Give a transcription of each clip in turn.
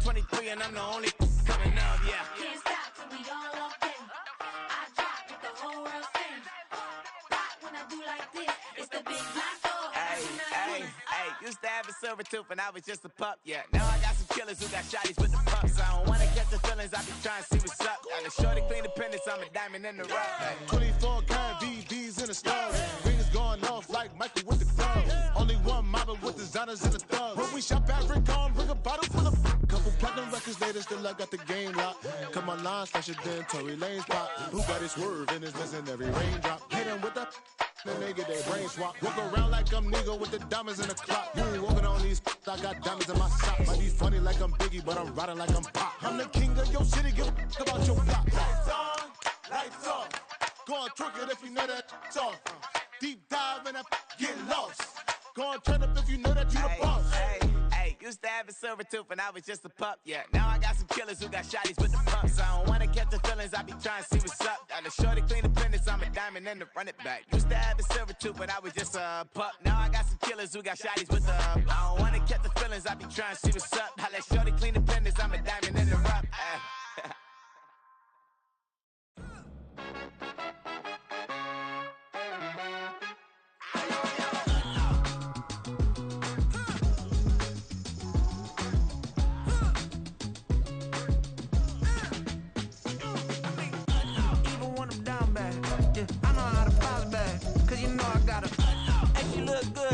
23 and I'm the only coming up, yeah. Can't stop till we all locked in. I drop with the whole world sing. Rock when I do like this, it's the big black door. Hey, used to have a silver tooth and I was just a pup, yeah. Now I got some killers who got shotties with the pups. I don't wanna catch the feelings, I be trying to see what's up. Got a shorty clean the pendants, I'm a diamond in the rough. Hey. 24 karat VVs in the stars. Rings going off like Michael with the club. Only one model with designers in the thugs. When we shop at Rick on, bring a bottle full of couple platinum records later, still I got the game locked. Come on, line flasher than Tory Lane's pop. Who got his swerve and is missing every raindrop? Hit him with the then they get their brain swap. Walk around like I'm nigga with the diamonds in the clock. You ain't walking on these, I got diamonds in my socks. Might be funny like I'm Biggie, but I'm riding like I'm Pop. I'm the king of your city, give a about your block. Lights on, lights off. Go on, twerk it if you know that off. Deep dive and get lost. Go on, turn up if you know that you the boss. Hey, used to have a silver tooth and I was just a pup, yeah. Now I got some killers who got shotties with the pups. I don't wanna catch the feelings, I be trying to see what's up. Got a shorty clean the pendants, I'm a diamond and to run it back. Used to have a silver tooth but I was just a pup. Now I got some killers who got shotties with the I don't wanna catch the feelings, I be trying to see what's up. I let shorty clean the pendants, I'm a diamond in the rough.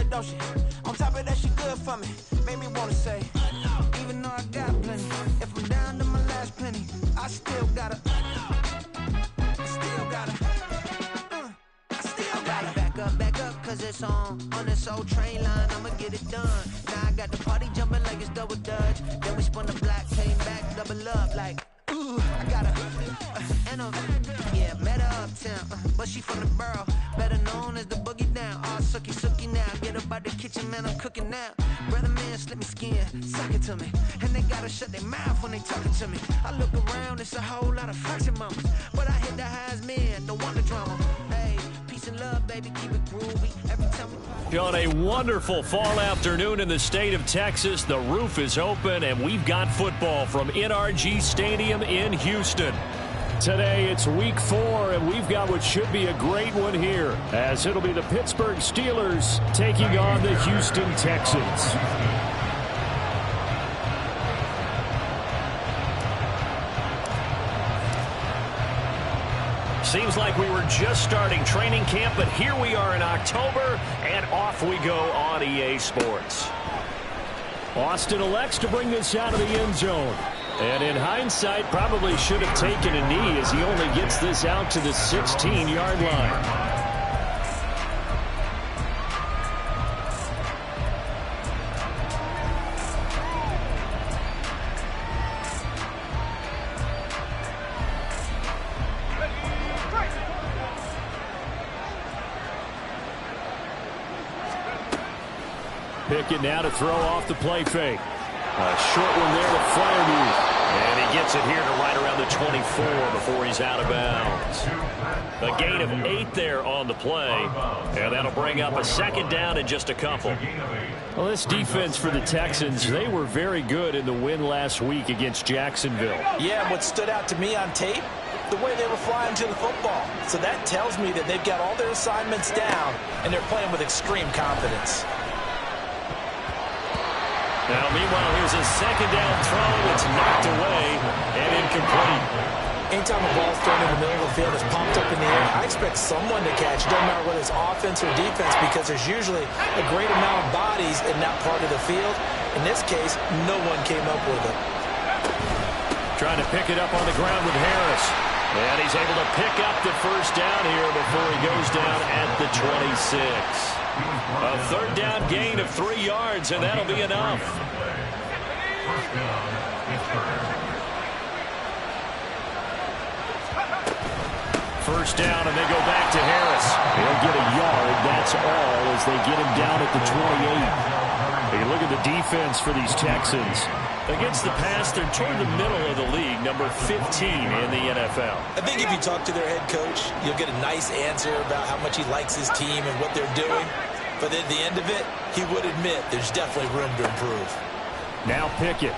Don't she? On top of that, she good for me. Made me wanna say, even though I got plenty, if I'm down to my last penny, I still gotta back up, cause it's on this old train line, I'ma get it done. Now I got the party jumping like it's double dutch. Then we spun the block, came back, double up like, ooh, I got her, and yeah, met her uptown, but she from the borough, better known as the boogie down. All sucky now, get up out the kitchen, man, I'm cooking now. Brother man, slip me skin, suck it to me, and they gotta shut their mouth when they talking to me. I look around, it's a whole lot of foxy mamas, but I hit the highs, man, don't want the drama. Hey, peace and love, baby, keep it groovy. Every time On a wonderful fall afternoon in the state of Texas, the roof is open, and we've got football from NRG Stadium in Houston. Today, it's week 4, and we've got what should be a great one here, as it'll be the Pittsburgh Steelers taking on the Houston Texans. Seems like we were just starting training camp, but here we are in October, and off we go on EA Sports. Austin elects to bring this out of the end zone. And in hindsight, probably should have taken a knee as he only gets this out to the 16-yard line. Pickett now to throw off the play fake. A short one there to Fryermuth. And he gets it here to right around the 24 before he's out of bounds. A gain of 8 there on the play. And that'll bring up a second down in just a couple. Well, this defense for the Texans, they were very good in the win last week against Jacksonville. Yeah, what stood out to me on tape, the way they were flying to the football. So that tells me that they've got all their assignments down, and they're playing with extreme confidence. Now, meanwhile, here's a second down throw that's knocked away and incomplete. Anytime a ball's thrown in the middle of the field is pumped up in the air, I expect someone to catch. It doesn't matter whether it's offense or defense, because there's usually a great amount of bodies in that part of the field. In this case, no one came up with it. Trying to pick it up on the ground with Harris. And he's able to pick up the first down here before he goes down at the 26. A third down gain of 3 yards, and that'll be enough. First down, and they go back to Harris. He'll get a yard, that's all, as they get him down at the 28. Hey, look at the defense for these Texans. Against the pass, they're toward the middle of the league, number 15 in the NFL. I think if you talk to their head coach, you'll get a nice answer about how much he likes his team and what they're doing. But at the end of it, he would admit there's definitely room to improve. Now Pickett.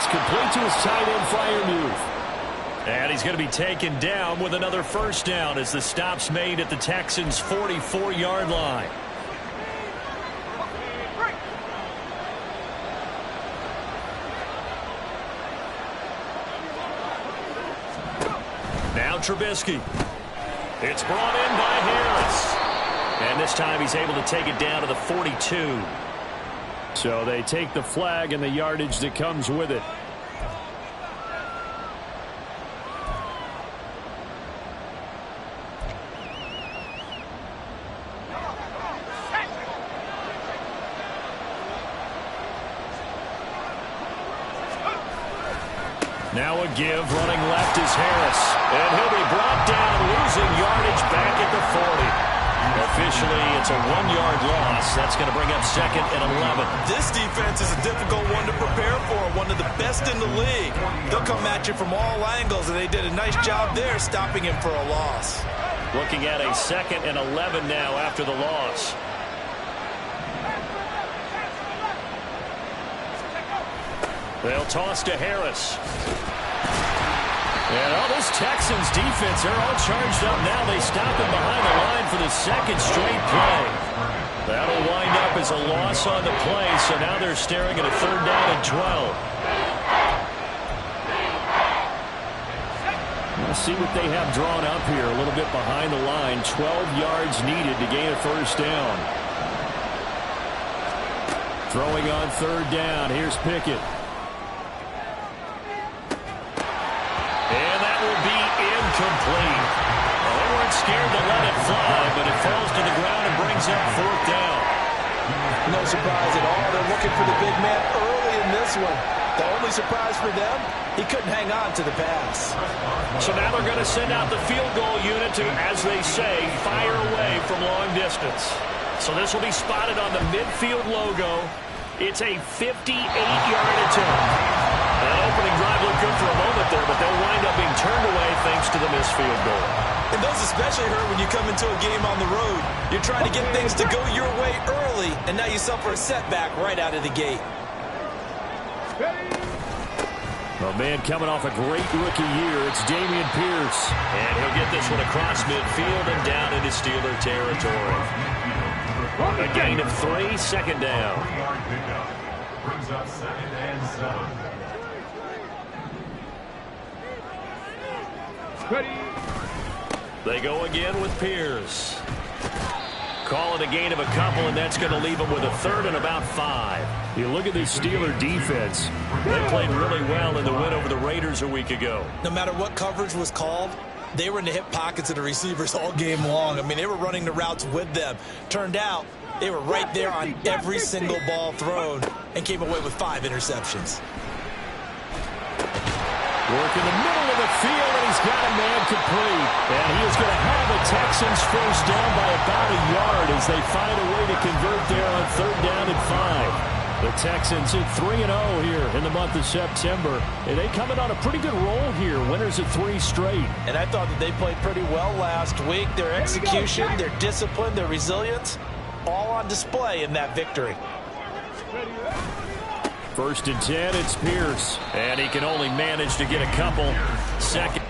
It's complete to his tight end, Freiermuth. And he's going to be taken down with another first down as the stop's made at the Texans' 44-yard line. Now Trubisky. It's brought in by Harris. And this time he's able to take it down to the 42. So they take the flag and the yardage that comes with it. Now a give, running left is Harris. And he'll be brought down, losing yardage back at the 40. Officially, it's a 1-yard loss. That's going to bring up 2nd and 11. This defense is a difficult one to prepare for, one of the best in the league. They'll come at you from all angles, and they did a nice job there stopping him for a loss. Looking at a 2nd and 11 now after the loss. They'll toss to Harris. And this Texans defense, they're all charged up now. They stop him behind the line for the 2nd straight play. That'll wind up as a loss on the play, so now they're staring at a 3rd down and 12. Let's see what they have drawn up here a little bit behind the line. 12 yards needed to gain a first down. Throwing on 3rd down. Here's Pickett. And that will be incomplete. Well, they weren't scared to let it fly, but it falls to the ground and brings up 4th down. No surprise at all. They're looking for the big man early in this one. The only surprise for them, he couldn't hang on to the pass. So now they're going to send out the field goal unit to, as they say, fire away from long distance. So this will be spotted on the midfield logo. It's a 58-yard attempt. That opening drive looked good for a moment there, but they'll wind up being turned away thanks to the missed field goal. And those especially hurt when you come into a game on the road. You're trying to get things to go your way early, and now you suffer a setback right out of the gate. A man coming off a great rookie year, it's Dameon Pierce. And he'll get this one across midfield and down into Steeler territory. A gain of 3, 2nd down. Brings up 2nd and 7. They go again with Pierce. Call it a gain of a couple, and that's going to leave them with a 3rd and about 5. You look at this Steeler defense. They played really well in the win over the Raiders a week ago. No matter what coverage was called, they were in the hip pockets of the receivers all game long. I mean, they were running the routes with them. Turned out, they were right there on every single ball thrown and came away with 5 interceptions. Work in the middle of the field, and he's got a man complete. And he is going to have the Texans first down by about a yard as they find a way to convert there on 3rd down and 5. The Texans at 3-0 here in the month of September. And they come in on a pretty good roll here. Winners of 3 straight. And I thought that they played pretty well last week. Their execution, their discipline, their resilience, all on display in that victory. 1st and 10, it's Pierce. And he can only manage to get a couple. 2nd.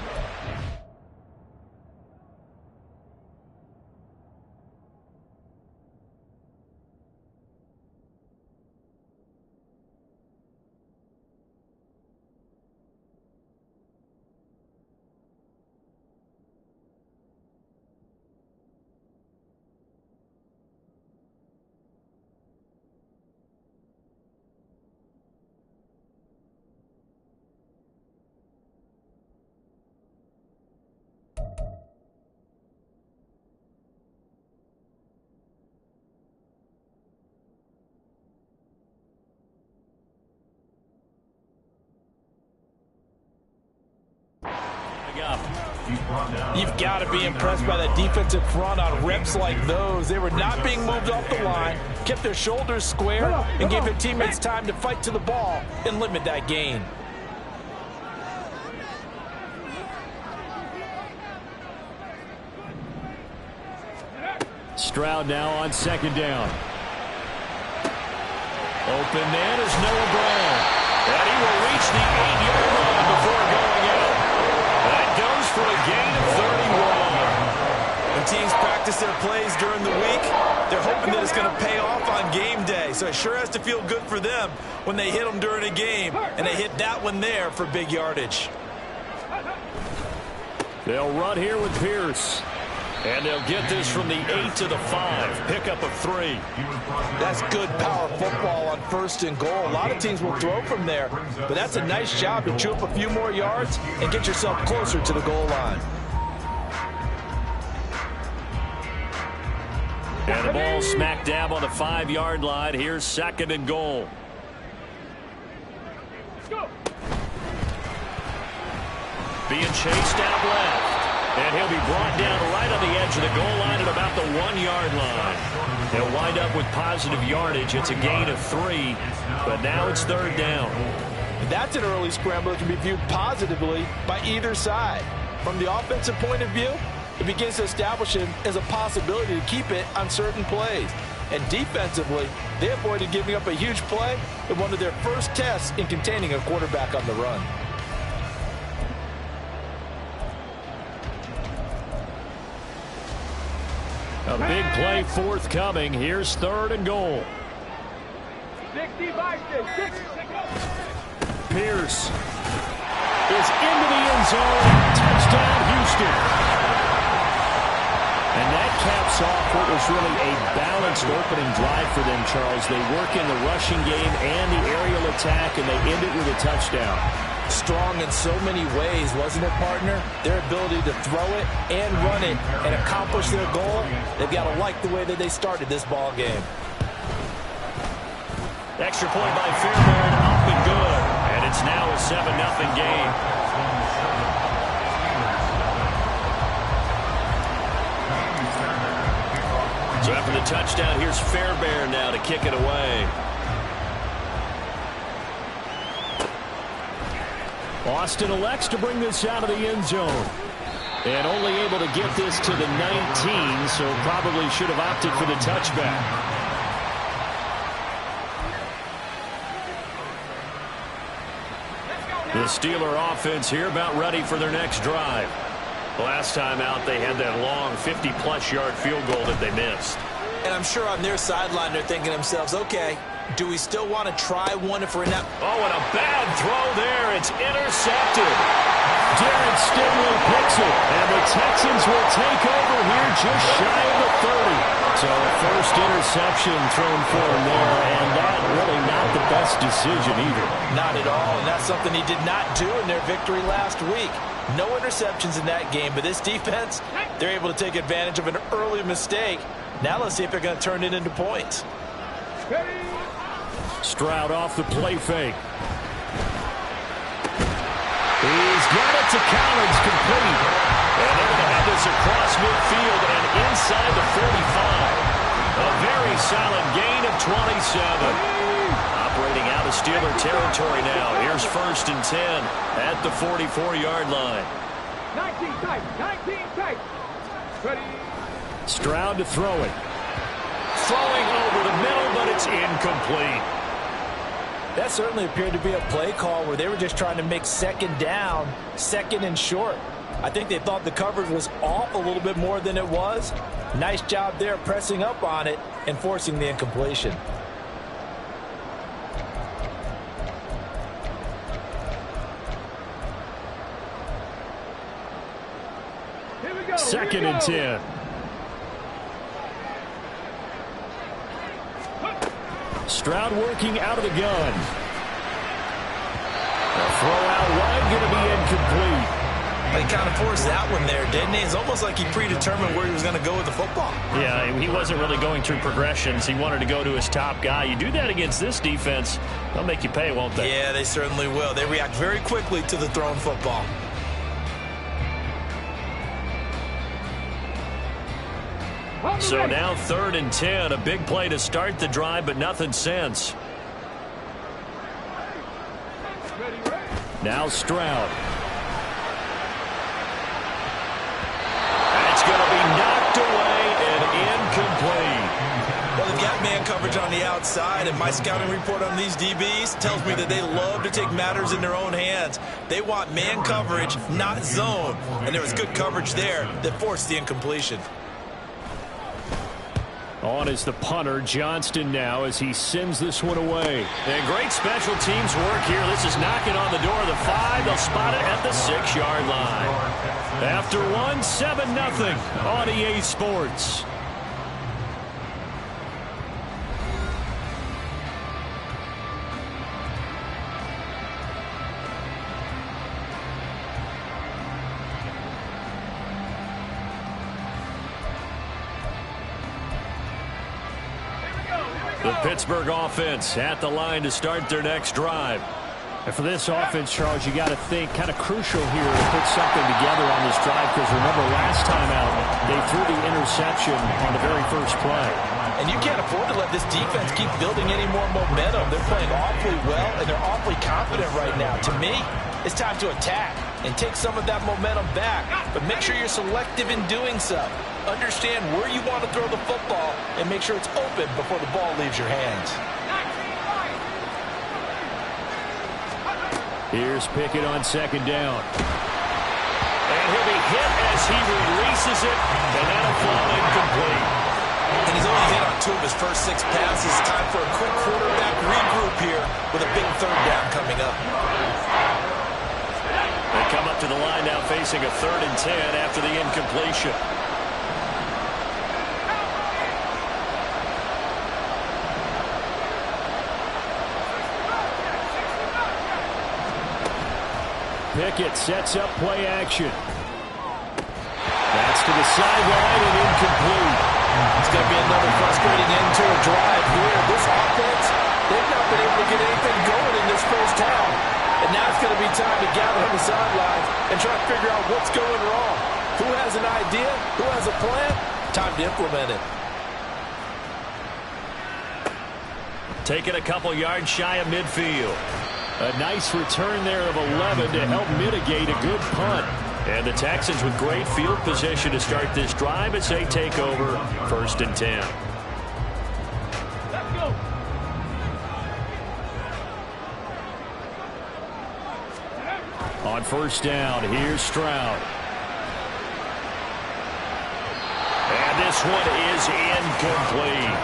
You've got to be impressed by that defensive front on reps like those. They were not being moved off the line, kept their shoulders square, and gave their teammates time to fight to the ball and limit that gain. Stroud now on 2nd down. Open man is Noah Brown. And he will reach reach the 8-yard line before going out. That goes for a gain of 31. When teams practice their plays during the week, they're hoping that it's going to pay off on game day. So it sure has to feel good for them when they hit them during a game, and they hit that one there for big yardage. They'll run here with Pierce. And they'll get this from the 8 to the 5. Pickup of 3. That's good power football on 1st and goal. A lot of teams will throw from there, but that's a nice job to chew up a few more yards and get yourself closer to the goal line. And the ball smack dab on the 5-yard line. Here's 2nd and goal. Being chased out left. And he'll be brought down right on the edge of the goal line at about the 1-yard line. They'll wind up with positive yardage. It's a gain of 3, but now it's 3rd down. That's an early scramble that can be viewed positively by either side. From the offensive point of view, it begins to establish it as a possibility to keep it on certain plays. And defensively, they avoided giving up a huge play in one of their first tests in containing a quarterback on the run. A big play forthcoming. Here's 3rd and goal. Pierce is into the end zone. Touchdown, Houston. And that caps off what was really a balanced opening drive for them, Charles. They work in the rushing game and the aerial attack, and they end it with a touchdown. Strong in so many ways, wasn't it, partner? Their ability to throw it and run it and accomplish their goal, they've got to like the way that they started this ball game. Extra point by Fairbairn, up and good. And it's now a 7-0 game. So after the touchdown, here's Fairbairn now to kick it away. Austin elects to bring this out of the end zone. And only able to get this to the 19, so probably should have opted for the touchback. The Steeler offense here about ready for their next drive. Last time out, they had that long 50-plus yard field goal that they missed. And I'm sure on their sideline they're thinking to themselves, okay, do we still want to try one if we're not? Oh, and a bad throw there. It's intercepted. Derek Stingley picks it, and the Texans will take over here just shy of the 30. So first interception thrown for him there, and that really not the best decision either. Not at all, and that's something he did not do in their victory last week. No interceptions in that game, but this defense, they're able to take advantage of an early mistake. Now let's see if they're going to turn it into points. Stroud off the play fake. He's got it to Collins, complete. And they're going to have this across midfield and inside the 45. A very solid gain of 27. Operating out of Steeler territory now. Here's 1st and 10 at the 44-yard line. 19 tight. Ready. Stroud to throw it. Throwing over the middle, but it's incomplete. That certainly appeared to be a play call where they were just trying to make 2nd down, 2nd and short. I think they thought the coverage was off a little bit more than it was. Nice job there pressing up on it and forcing the incompletion. Here we go. 2nd and 10. Stroud working out of the gun. A throw out wide, going to be incomplete. He kind of forced that one there, didn't he? It's almost like he predetermined where he was going to go with the football. Yeah, he wasn't really going through progressions. He wanted to go to his top guy. You do that against this defense, they'll make you pay, won't they? Yeah, they certainly will. They react very quickly to the thrown football. So now 3rd and 10, a big play to start the drive, but nothing since. Now Stroud. That's going to be knocked away and incomplete. Well, they've got man coverage on the outside, and my scouting report on these DBs tells me that they love to take matters in their own hands. They want man coverage, not zone, and there was good coverage there that forced the incompletion. On is the punter, Johnston, now as he sends this one away. And great special teams work here. This is knocking on the door of the 5. They'll spot it at the 6-yard line. After one, 7-0 on EA Sports. The Pittsburgh offense at the line to start their next drive. And for this offense, Charles, you got to think kind of crucial here to put something together on this drive, because remember last time out, they threw the interception on the very first play. And you can't afford to let this defense keep building any more momentum. They're playing awfully well, and they're awfully confident right now. To me, it's time to attack and take some of that momentum back, but make sure you're selective in doing so. Understand where you want to throw the football and make sure it's open before the ball leaves your hands. Here's Pickett on second down. And he'll be hit as he releases it, and that'll fall incomplete. And he's only hit on 2 of his first 6 passes. Time for a quick quarterback regroup here with a big 3rd down coming up. They come up to the line now facing a 3rd and 10 after the incompletion. Pickett sets up play action. That's to the sideline and incomplete. It's going to be another frustrating end to a drive here. This offense, they've not been able to get anything going in this first half. And now it's going to be time to gather on the sidelines and try to figure out what's going wrong. Who has an idea? Who has a plan? Time to implement it. Taking a couple yards shy of midfield. A nice return there of 11 to help mitigate a good punt. And the Texans with great field position to start this drive as they take over 1st and 10. Let's go. On 1st down, here's Stroud. And this one is incomplete.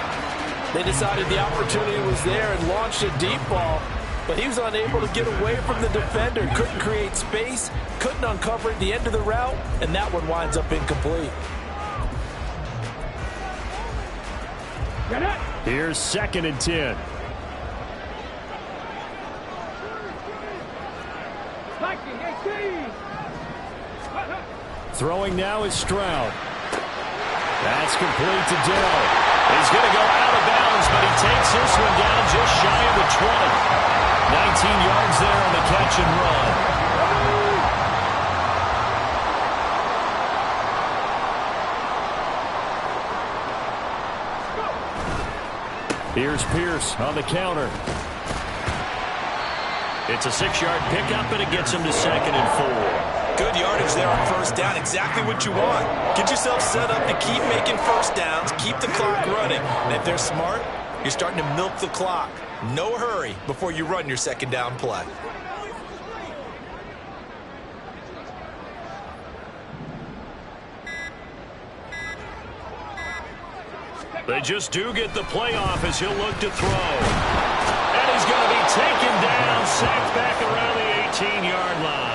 They decided the opportunity was there and launched a deep ball, but he was unable to get away from the defender. Couldn't create space, couldn't uncover at the end of the route, and that one winds up incomplete. Here's 2nd and 10. Throwing now is Stroud. That's complete to Dell. He's going to go out of bounds, but he takes this one down just shy of the 20. 19 yards there on the catch and run. Here's Pierce on the counter. It's a 6-yard pickup, and it gets him to 2nd and 4. Good yardage there on 1st down. Exactly what you want. Get yourself set up to keep making 1st downs, keep the clock running. And if they're smart, you're starting to milk the clock. No hurry before you run your 2nd down play. They just do get the playoff as he'll look to throw. And he's going to be taken down, sacked back around the 18-yard line.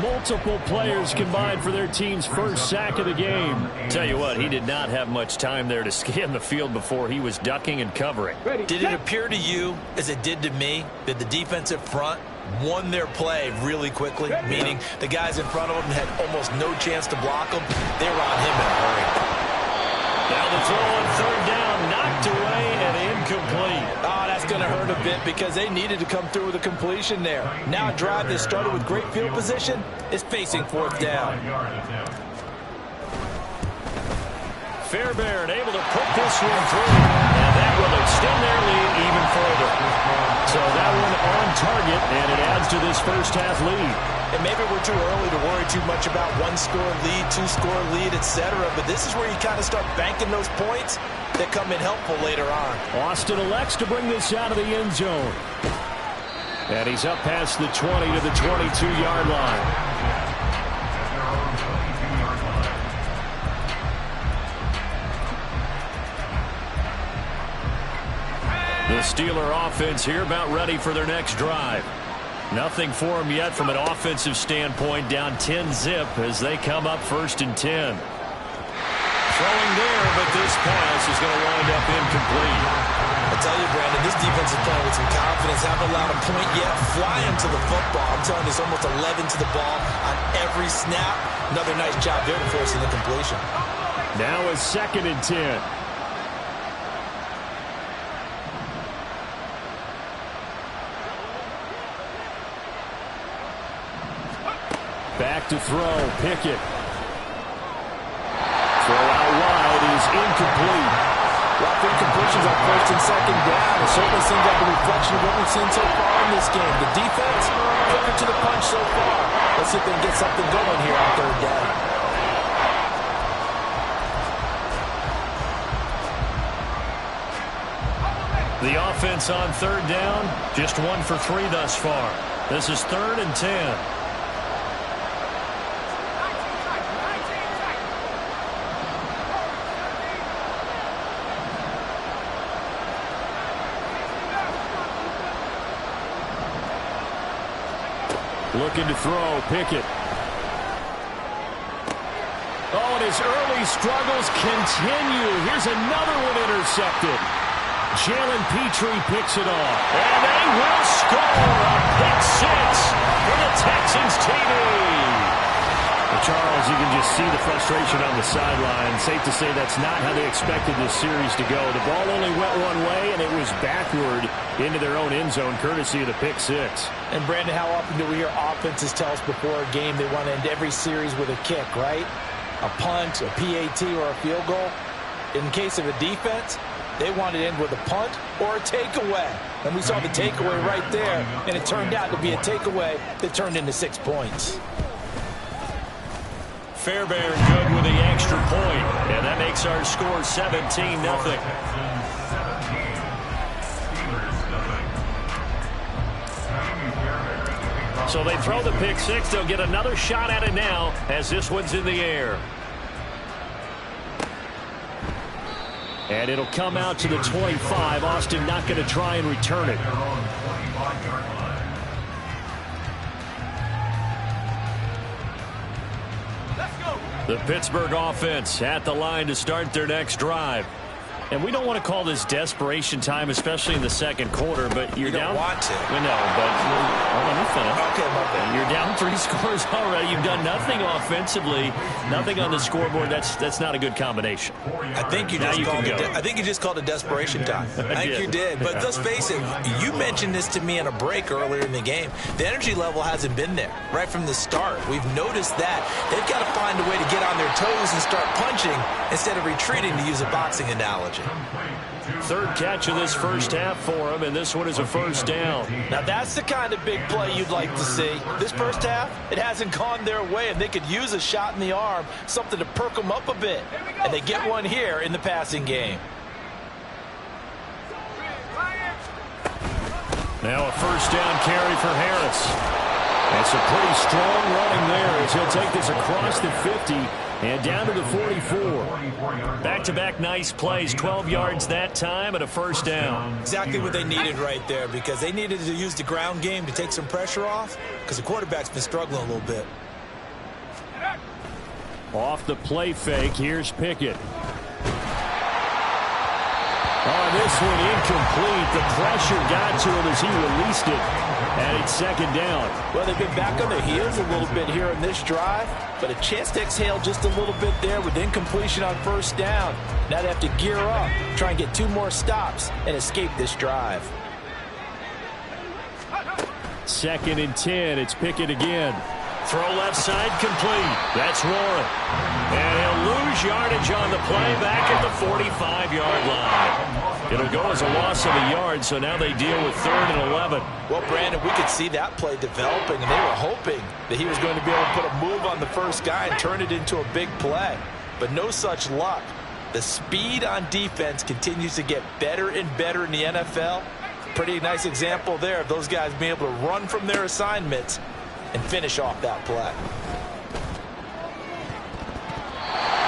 Multiple players combined for their team's first sack of the game. Tell you what, he did not have much time there to scan the field before he was ducking and covering. Did it appear to you, as it did to me, that the defensive front won their play really quickly? Meaning the guys in front of them had almost no chance to block him. They were on him in a hurry. Now the throw on 3rd down, knocked away and incomplete. Oh, that's going to hurt a bit because they needed to come through with a completion there. Now a drive that started with great field position is facing 4th down. Fairbairn able to put this one through, and that will extend their lead even further. So that one on target, and it adds to this first-half lead. And maybe we're too early to worry too much about one-score lead, two-score lead, etc. But this is where you kind of start banking those points that come in helpful later on. Austin elects to bring this out of the end zone. And he's up past the 20 to the 22-yard line. The Steeler offense here about ready for their next drive. Nothing for them yet from an offensive standpoint, down 10-zip as they come up 1st and 10. Throwing there, but this pass is going to wind up incomplete. I tell you, Brandon, this defense is playing with some confidence. Haven't allowed a point yet. Flying to the football. I'm telling you, it's almost 11 to the ball on every snap. Another nice job there to force the completion. Now is 2nd and 10. Back to throw. Pickett. Throw out wide is incomplete. Well, incompletions on 1st and 2nd down. It certainly seems like a reflection of what we've seen so far in this game. The defense, quicker to the punch so far. Let's see if they can get something going here on 3rd down. The offense on 3rd down, just 1 for 3 thus far. This is 3rd and 10. Looking to throw, Pickett. Oh, and his early struggles continue. Here's another one intercepted. Jalen Petrie picks it off. And they will score a pick 6 for the Texans TD. Well, Charles, you can just see the frustration on the sideline. Safe to say that's not how they expected this series to go. The ball only went one way, and it was backward into their own end zone, courtesy of the pick 6. And, Brandon, how often do we hear offenses tell us before a game they want to end every series with a kick, right? A punt, a PAT, or a field goal. In case of a defense, they want to end with a punt or a takeaway. And we saw the takeaway right there, and it turned out to be a takeaway that turned into 6 points. Fairbairn good with the extra point, and that makes our score 17-0. So they throw the pick 6. They'll get another shot at it now as this one's in the air. And it'll come out to the 25. Austin not going to try and return it. The Pittsburgh offense at the line to start their next drive. And we don't want to call this desperation time, especially in the 2nd quarter, but you're down. You don't want to. We know, but let me finish. Okay, my bad. You're down 3 scores already. You've done nothing offensively, nothing on the scoreboard. That's not a good combination. I think you just called it desperation time. I think you did. But let's face it, you mentioned this to me in a break earlier in the game. The energy level hasn't been there right from the start. We've noticed that. They've got to find a way to get on their toes and start punching instead of retreating, to use a boxing analogy. 3rd catch of this first half for him, and this one is a 1st down. Now that's the kind of big play you'd like to see. This first half, it hasn't gone their way, and they could use a shot in the arm, something to perk them up a bit. And they get one here in the passing game. Now a 1st down carry for Harris. That's a pretty strong running there as he'll take this across the 50 and down to the 44. Back-to-back nice plays, 12 yards that time and a 1st down. Exactly what they needed right there, because they needed to use the ground game to take some pressure off, because the quarterback's been struggling a little bit. Off the play fake, here's Pickett. Oh, this one incomplete. The pressure got to him as he released it. And it's 2nd down. Well, they've been back on their heels a little bit here in this drive, but a chance to exhale just a little bit there with incompletion on 1st down. Now they have to gear up, try and get 2 more stops, and escape this drive. 2nd and 10. It's Pickett again. Throw left side complete. That's Warren. And he'll lose yardage on the play back at the 45-yard line. It'll go as a loss of a yard, so now they deal with 3rd and 11. Well, Brandon, we could see that play developing, and they were hoping that he was going to be able to put a move on the first guy and turn it into a big play. But no such luck. The speed on defense continues to get better and better in the NFL. Pretty nice example there of those guys being able to run from their assignments and finish off that play.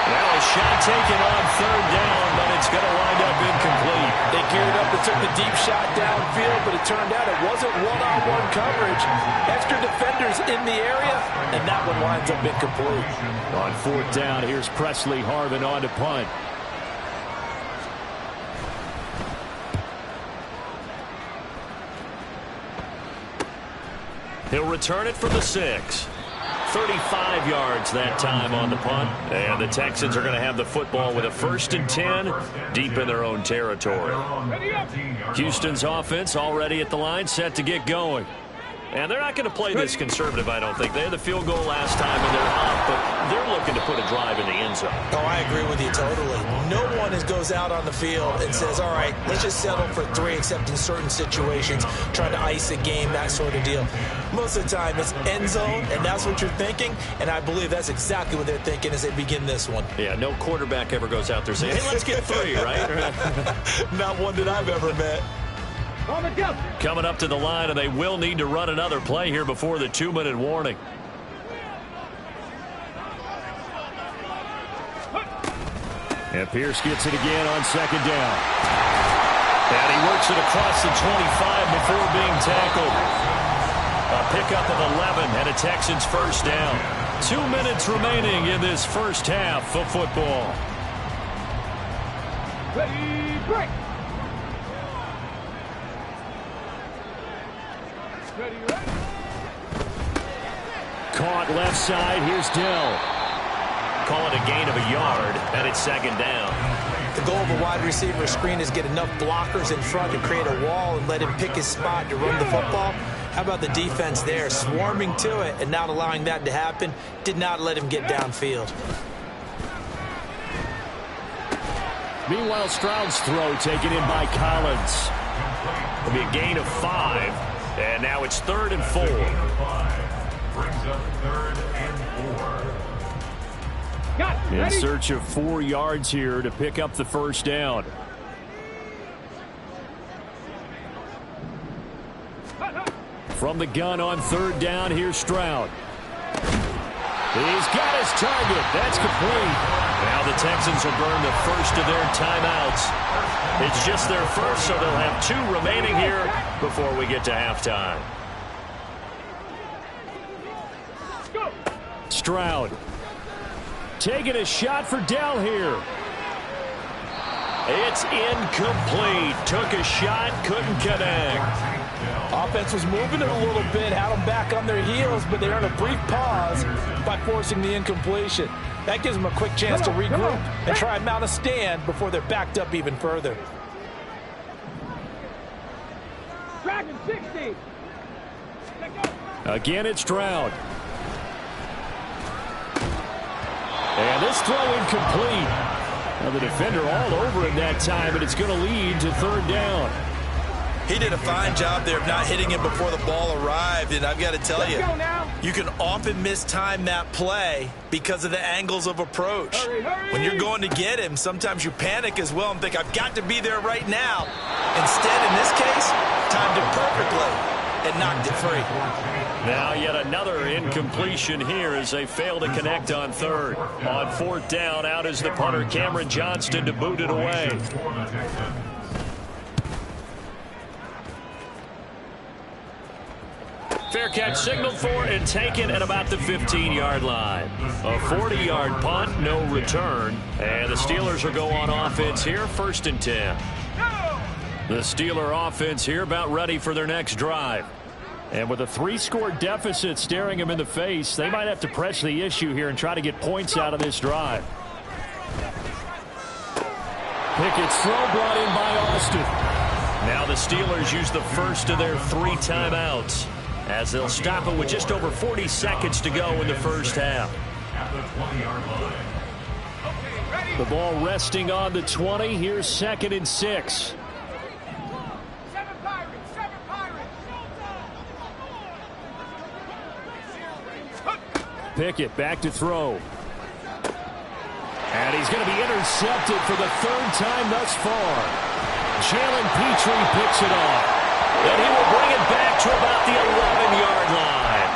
Now a shot taken on 3rd down, but it's going to wind up incomplete. They geared up and took the deep shot downfield, but it turned out it wasn't one-on-one coverage. Extra defenders in the area, and that one winds up incomplete. On 4th down, here's Presley Harvin on to punt. He'll return it for the 6. 35 yards that time on the punt. And the Texans are going to have the football with a 1st and 10 deep in their own territory. Houston's offense already at the line, set to get going. And they're not going to play this conservative, I don't think. They had the field goal last time, and they're up, but they're looking to put a drive in the end zone. Oh, I agree with you totally. No one goes out on the field and says, all right, let's just settle for 3, except in certain situations, trying to ice a game, that sort of deal. Most of the time, it's end zone, and that's what you're thinking, and I believe that's exactly what they're thinking as they begin this one. Yeah, no quarterback ever goes out there saying, hey, let's get 3, right? Not one that I've ever met. Coming up to the line, and they will need to run another play here before the 2-minute warning. And Pierce gets it again on 2nd down. And he works it across the 25 before being tackled. A pickup of 11 and a Texans 1st down. 2 minutes remaining in this first half of football. Ready, break. Caught left side. Here's Dell. Call it a gain of a yard, and it's 2nd down. The goal of a wide receiver screen is get enough blockers in front to create a wall and let him pick his spot to run the football. How about the defense there, swarming to it and not allowing that to happen? Did not let him get downfield. Meanwhile, Stroud's throw taken in by Collins. It'll be a gain of 5, and now it's 3rd and 4. Brings up 3rd and 4. In search of 4 yards here to pick up the 1st down. From the gun on 3rd down, here's Stroud. He's got his target. That's complete. Now the Texans will burn the first of their timeouts. It's just their first, so they'll have 2 remaining here before we get to halftime. Stroud taking a shot for Dell here. It's incomplete. Took a shot, couldn't connect. Offense was moving it a little bit, had them back on their heels, but they're on a brief pause by forcing the incompletion. That gives them a quick chance to regroup and try and mount a stand before they're backed up even further. Dragon 60. Again, it's Stroud. And this throw incomplete. Now the defender all over him that time, but it's going to lead to 3rd down. He did a fine job there of not hitting him before the ball arrived, and I've got to tell you, you can often mistime that play because of the angles of approach. When you're going to get him, sometimes you panic as well and think, I've got to be there right now. Instead, in this case, timed it perfectly and knocked it free. Now yet another incompletion here as they fail to connect on 3rd. On 4th down, out is the punter, Cameron Johnston, to boot it away. Fair catch signaled for and taken at about the 15-yard line. A 40-yard punt, no return. And the Steelers will go on offense here, 1st and 10. The Steeler offense here about ready for their next drive. And with a 3-score deficit staring them in the face, they might have to press the issue here and try to get points out of this drive. Pickett's throw brought in by Austin. Now the Steelers use the first of their 3 timeouts. as they'll stop it with just over 40 seconds to go in the first half. At the 20-yard line. The ball resting on the 20. Here's 2nd and 6. Pickett back to throw. And he's going to be intercepted for the 3rd time thus far. Jalen Petrie picks it off. And he will bring it back to about the 11-yard line.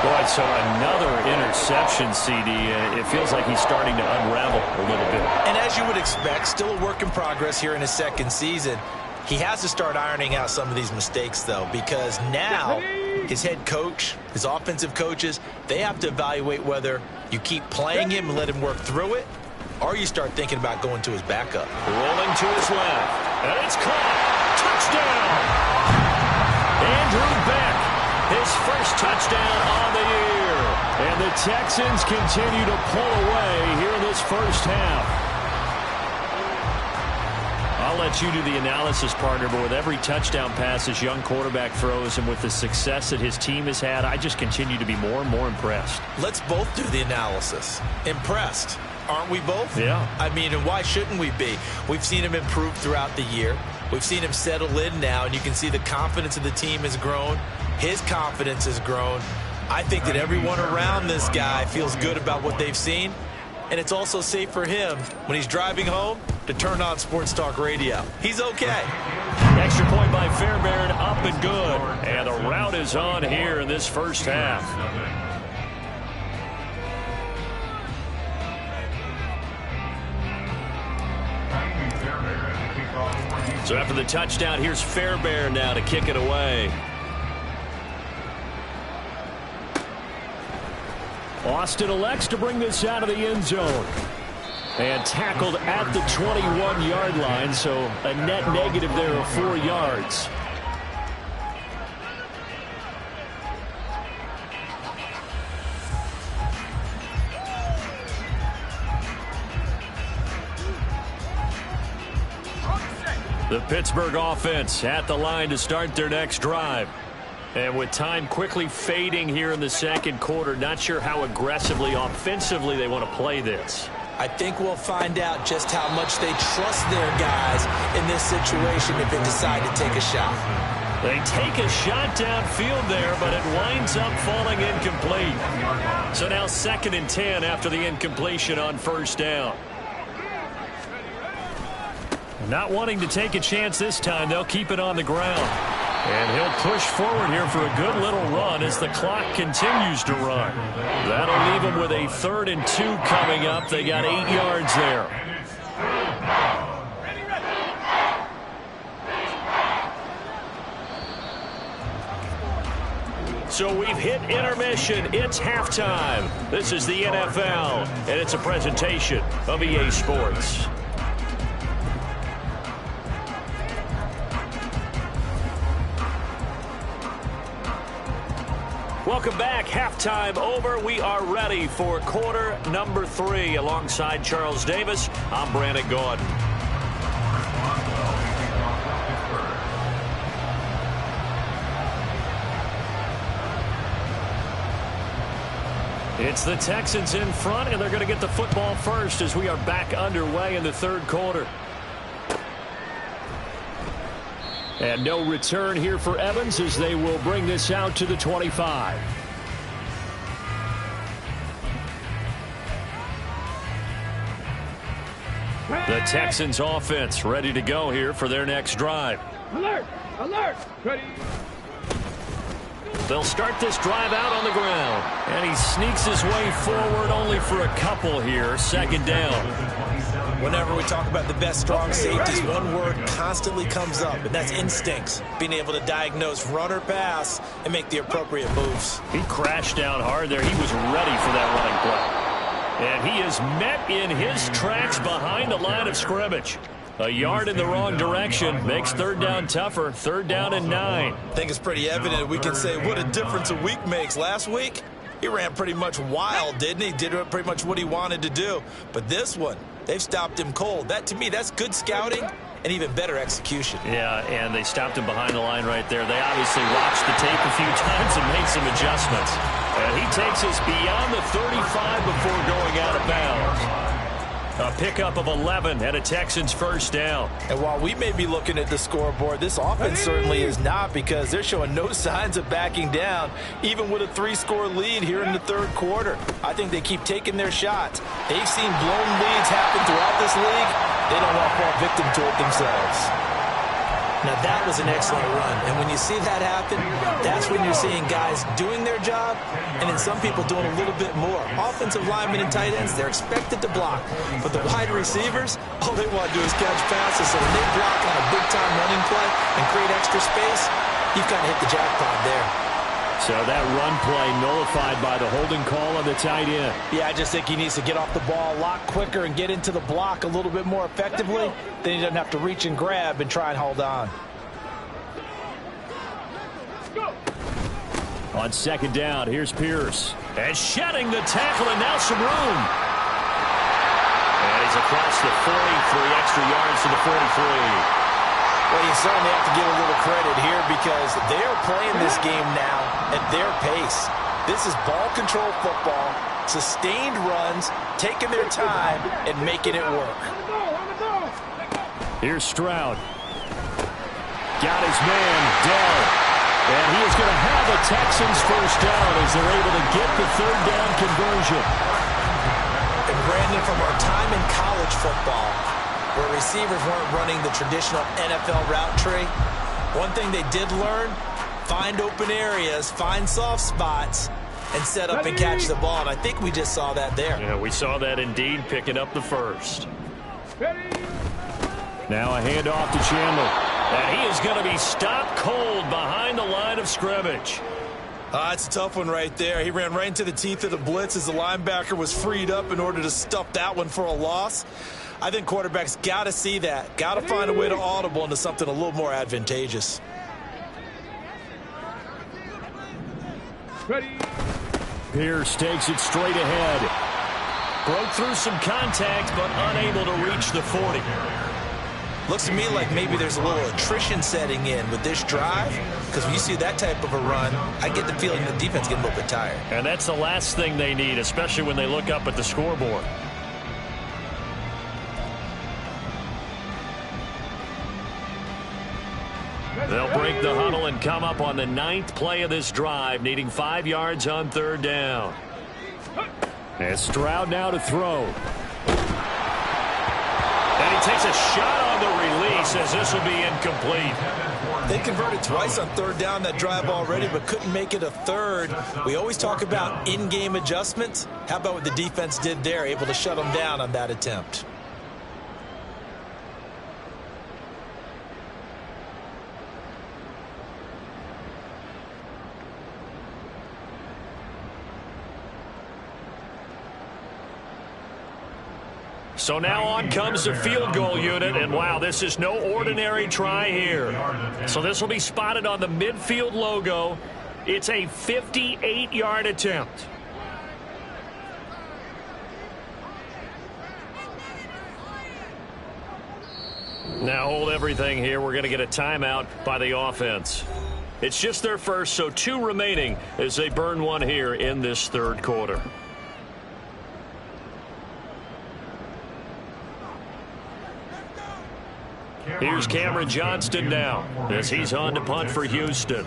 Boy, so another interception, CD. It feels like he's starting to unravel a little bit. And as you would expect, still a work in progress here in his 2nd season. He has to start ironing out some of these mistakes, though, because now his head coach, his offensive coaches, they have to evaluate whether you keep playing him and let him work through it, or you start thinking about going to his backup. Rolling to his left, and it's caught. Touchdown! Andrew Beck, his first touchdown on the year. And the Texans continue to pull away here in this first half. I'll let you do the analysis, partner, but with every touchdown pass this young quarterback throws and with the success that his team has had, I just continue to be more and more impressed. Let's both do the analysis. Impressed. Aren't we both? Yeah. I mean, and why shouldn't we be? We've seen him improve throughout the year. We've seen him settle in now, and you can see the confidence of the team has grown. His confidence has grown. I think that everyone around this guy feels good about what they've seen, and it's also safe for him when he's driving home to turn on Sports Talk Radio. He's okay. Extra point by Fairbairn, up and good. And the route is on here in this first half. So after the touchdown, here's Fairbairn now to kick it away. Austin elects to bring this out of the end zone. And tackled at the 21-yard line, so a net negative there of 4 yards. The Pittsburgh offense at the line to start their next drive. And with time quickly fading here in the 2nd quarter, not sure how aggressively, offensively they want to play this. I think we'll find out just how much they trust their guys in this situation if they decide to take a shot. They take a shot downfield there, but it winds up falling incomplete. So now 2nd and 10 after the incompletion on 1st down. Not wanting to take a chance this time, they'll keep it on the ground. And he'll push forward here for a good little run as the clock continues to run. That'll leave him with a 3rd and 2 coming up. They got 8 yards there. So we've hit intermission. It's halftime. This is the NFL, and it's a presentation of EA Sports. Welcome back. Halftime over. We are ready for quarter number 3. Alongside Charles Davis, I'm Brandon Gordon. It's the Texans in front, and they're going to get the football first as we are back underway in the 3rd quarter. And no return here for Evans as they will bring this out to the 25. The Texans offense ready to go here for their next drive. Alert! Alert! Ready! They'll start this drive out on the ground. And he sneaks his way forward only for a couple here. 2nd down. Whenever we talk about the best strong safeties, one word constantly comes up, and that's instincts. Being able to diagnose run or pass and make the appropriate moves. He crashed down hard there. He was ready for that running play. And he is met in his tracks behind the line of scrimmage. A yard in the wrong direction makes 3rd down tougher. 3rd down and 9. I think it's pretty evident. We can say what a difference a week makes. Last week, he ran pretty much wild, didn't he? Did pretty much what he wanted to do. But this one, they've stopped him cold. That, to me, that's good scouting, and even better execution. Yeah, and they stopped him behind the line right there. They obviously watched the tape a few times and made some adjustments. And he takes us beyond the 35 before going out of bounds. A pickup of 11 and a Texans first down. And while we may be looking at the scoreboard, this offense certainly is not, because they're showing no signs of backing down, even with a 3-score lead here in the third quarter. I think they keep taking their shots. They've seen blown leads happen throughout this league. They don't want to fall victim to it themselves. Now, that was an excellent run. And when you see that happen, that's when you're seeing guys doing their job and then some people doing a little bit more. Offensive linemen and tight ends, they're expected to block. But the wide receivers, all they want to do is catch passes. So when they block on a big-time running play and create extra space, you've kind of hit the jackpot there. So that run play nullified by the holding call on the tight end. Yeah, I just think he needs to get off the ball a lot quicker and get into the block a little bit more effectively. Then he doesn't have to reach and grab and try and hold on. On second down, here's Pierce. And shedding the tackle, and now some room. And he's across the 40 for the extra yards to the 43. Well, you certainly have to give a little credit here, because they're playing this game now at their pace. This is ball control football, sustained runs, taking their time, and making it work. Here's Stroud. Got his man, Dell. And he is going to have a Texans first down as they're able to get the third down conversion. And Brandon, from our time in college football, where receivers weren't running the traditional NFL route tree, one thing they did learn: find open areas, find soft spots, and set up and catch the ball. And I think we just saw that there. Yeah, we saw that indeed, picking up the first. Now a handoff to Chandler. And he is going to be stopped cold behind the line of scrimmage. It's a tough one right there. He ran right into the teeth of the blitz as the linebacker was freed up in order to stuff that one for a loss. I think quarterbacks got to see that. Got to find a way to audible into something a little more advantageous. Ready. Pierce takes it straight ahead. Broke through some contact, but unable to reach the 40. Looks to me like maybe there's a little attrition setting in with this drive, because when you see that type of a run, I get the feeling the defense getting a little bit tired. And that's the last thing they need, especially when they look up at the scoreboard. They'll break the huddle and come up on the 9th play of this drive, needing 5 yards on third down. And Stroud now to throw. And he takes a shot on the release, as this will be incomplete. They converted twice on third down that drive already, but couldn't make it a third. We always talk about in-game adjustments. How about what the defense did there, able to shut them down on that attempt? So now on comes the field goal unit, and wow, this is no ordinary try here. So this will be spotted on the midfield logo. It's a 58-yard attempt. Now hold everything here. We're going to get a timeout by the offense. It's just their first, so 2 remaining as they burn one here in this third quarter. Here's Cameron Johnston now as he's on to punt for Houston.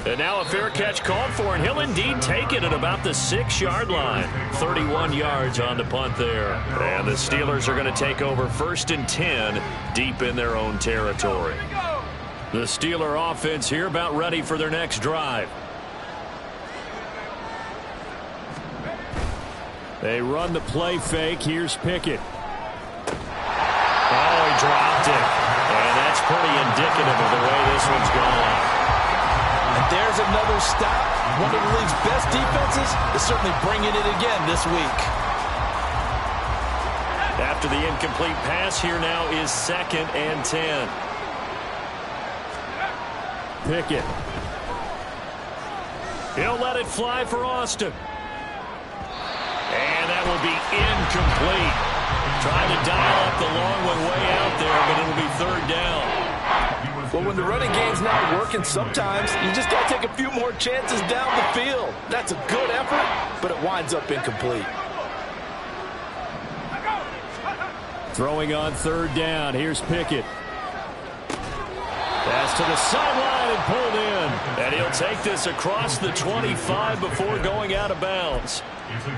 And now a fair catch called for, and he'll indeed take it at about the 6-yard line. 31 yards on the punt there. And the Steelers are going to take over 1st and 10 deep in their own territory. The Steeler offense here about ready for their next drive. They run the play fake. Here's Pickett. Oh, he dropped it. And that's pretty indicative of the way this one's gone. And there's another stop. One of the league's best defenses is certainly bringing it again this week. After the incomplete pass, here now is 2nd and 10. Pickett. He'll let it fly for Austin. that will be incomplete. Trying to dial up the long one way out there, but it'll be third down. Well, when the running game's not working, sometimes you just got to take a few more chances down the field. That's a good effort, but it winds up incomplete. Throwing on third down. Here's Pickett. Pass to the sideline and pulled in. And he'll take this across the 25 before going out of bounds.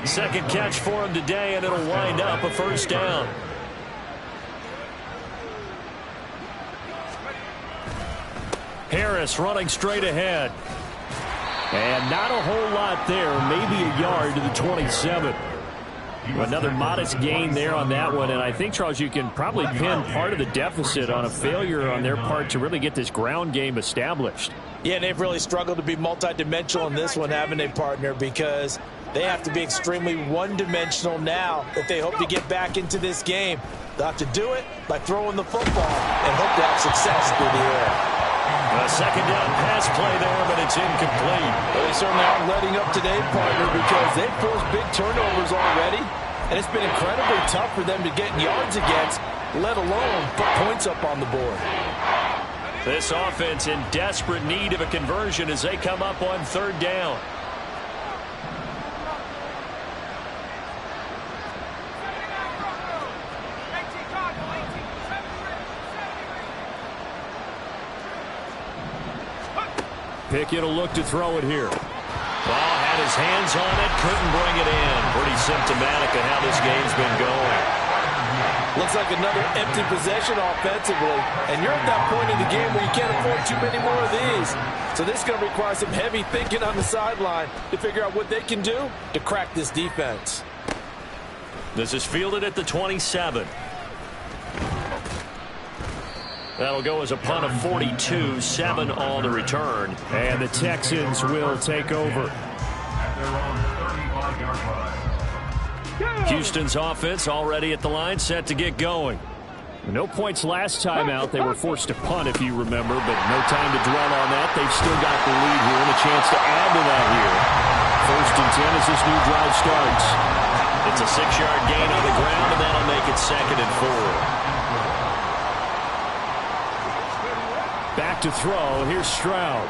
Second catch for him today, and it'll wind up a first down. Harris running straight ahead. And not a whole lot there. Maybe a yard to the 27. Another modest gain there on that one. And I think, Charles, you can probably pin part of the deficit on a failure on their part to really get this ground game established. Yeah, and they've really struggled to be multidimensional in this one, haven't they, partner? Because they have to be extremely one-dimensional now if they hope to get back into this game. They'll have to do it by throwing the football and hope to have success through the air. A second down pass play there, but it's incomplete. Well, they certainly aren't letting up today, partner, because they've forced big turnovers already, and it's been incredibly tough for them to get yards against, let alone put points up on the board. This offense in desperate need of a conversion as they come up on third down. Pickett will look to throw it here. Ball had his hands on it, couldn't bring it in. Pretty symptomatic of how this game's been going. Looks like another empty possession offensively, and you're at that point in the game where you can't afford too many more of these. So this is going to require some heavy thinking on the sideline to figure out what they can do to crack this defense. This is fielded at the 27. That'll go as a punt of 42, 7 on the return. And the Texans will take over. Houston's offense already at the line, set to get going. No points last time out. They were forced to punt, if you remember, but no time to dwell on that. They've still got the lead here and a chance to add to that here. First and 10 as this new drive starts. It's a 6-yard gain on the ground, and that'll make it 2nd and 4. Back to throw. Here's Stroud.